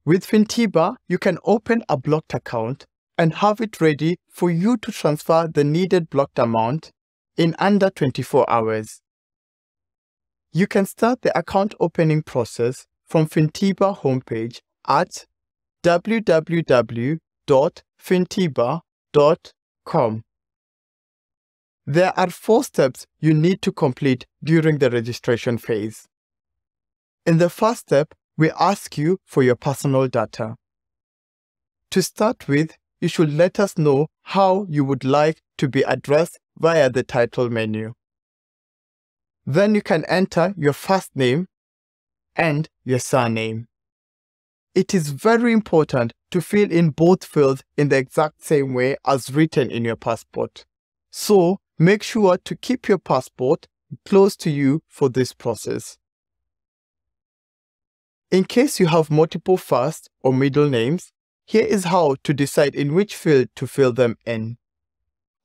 With Fintiba, you can open a blocked account and have it ready for you to transfer the needed blocked amount in under 24 hours. You can start the account opening process from Fintiba homepage at www.fintiba.com. There are 4 steps you need to complete during the registration phase. In the first step, we ask you for your personal data. To start with, you should let us know how you would like to be addressed via the title menu. Then you can enter your first name and your surname. It is very important to fill in both fields in the exact same way as written in your passport. So, make sure to keep your passport close to you for this process. In case you have multiple first or middle names, here is how to decide in which field to fill them in.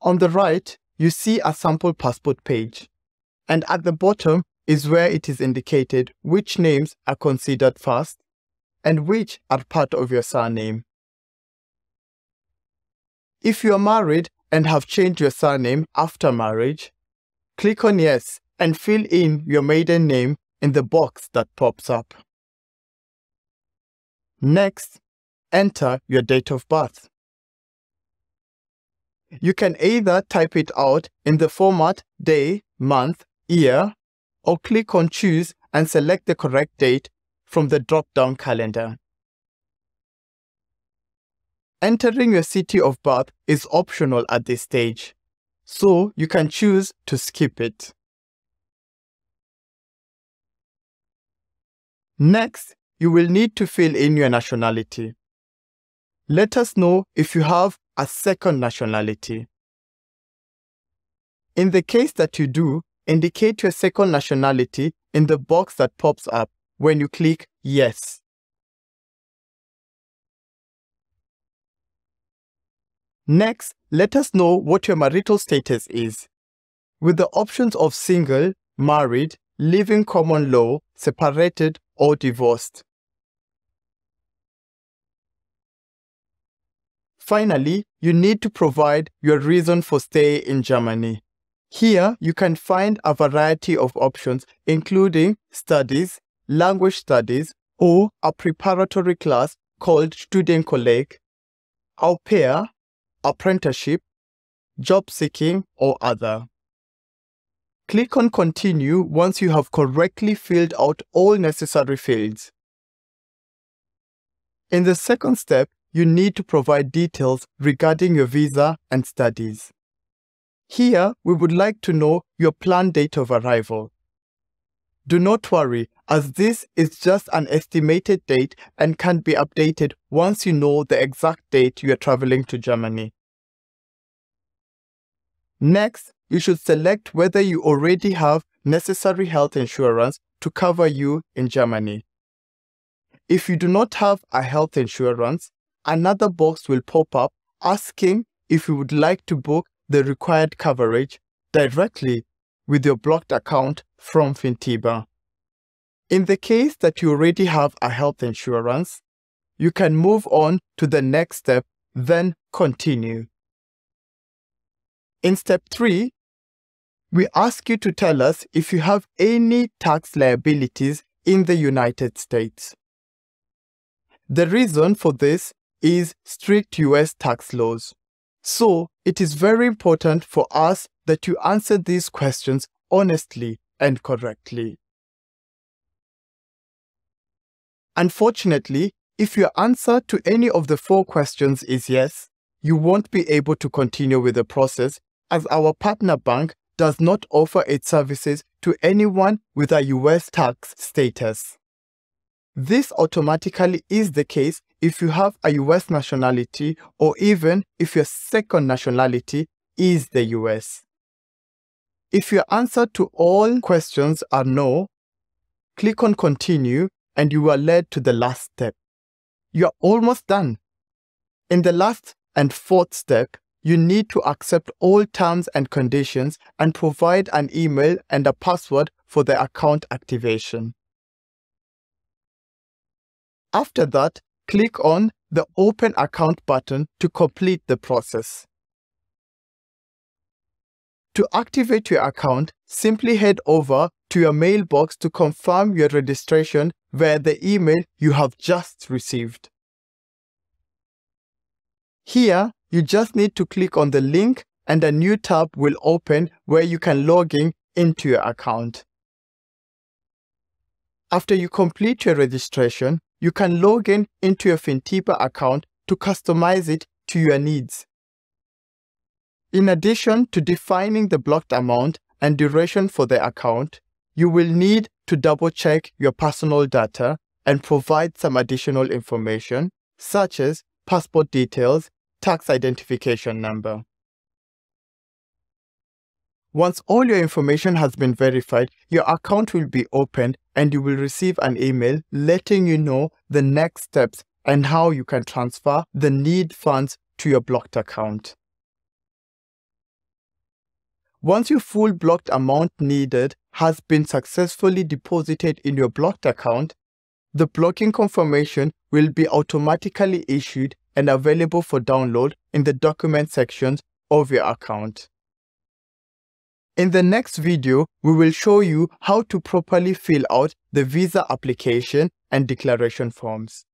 On the right, you see a sample passport page, and at the bottom is where it is indicated which names are considered first and which are part of your surname. If you are married and have changed your surname after marriage, click on Yes and fill in your maiden name in the box that pops up. Next, enter your date of birth. You can either type it out in the format day, month, year, or click on Choose and select the correct date from the drop-down calendar. Entering your city of birth is optional at this stage, so you can choose to skip it. Next, you will need to fill in your nationality. Let us know if you have a second nationality. In the case that you do, indicate your second nationality in the box that pops up when you click Yes. Next, let us know what your marital status is, with the options of single, married, living common law, separated, or divorced. Finally, you need to provide your reason for stay in Germany. Here, you can find a variety of options including studies, language studies, or a preparatory class called Studienkolleg, au pair, apprenticeship, job seeking, or other. Click on Continue once you have correctly filled out all necessary fields. In the second step, you need to provide details regarding your visa and studies. Here, we would like to know your planned date of arrival. Do not worry, as this is just an estimated date and can be updated once you know the exact date you are traveling to Germany. Next, you should select whether you already have necessary health insurance to cover you in Germany. If you do not have a health insurance, another box will pop up asking if you would like to book the required coverage directly with your blocked account from Fintiba. In the case that you already have a health insurance, you can move on to the next step, then continue. In step 3, we ask you to tell us if you have any tax liabilities in the United States. The reason for this is strict US tax laws. So, it is very important for us that you answer these questions honestly and correctly. Unfortunately, if your answer to any of the 4 questions is yes, you won't be able to continue with the process as our partner bank does not offer its services to anyone with a US tax status. This automatically is the case if you have a US nationality or even if your second nationality is the US. If your answer to all questions are no, click on Continue and you are led to the last step. You are almost done. In the last and 4th step, you need to accept all terms and conditions and provide an email and a password for the account activation. After that, click on the Open Account button to complete the process. To activate your account, simply head over to your mailbox to confirm your registration via the email you have just received. Here, you just need to click on the link and a new tab will open where you can log in into your account. After you complete your registration, you can log in into your Fintiba account to customize it to your needs. In addition to defining the blocked amount and duration for the account, you will need to double-check your personal data and provide some additional information, such as passport details, tax identification number. Once all your information has been verified, your account will be opened and you will receive an email letting you know the next steps and how you can transfer the needed funds to your blocked account. Once your full blocked amount needed has been successfully deposited in your blocked account, the blocking confirmation will be automatically issued and available for download in the document sections of your account. In the next video, we will show you how to properly fill out the visa application and declaration forms.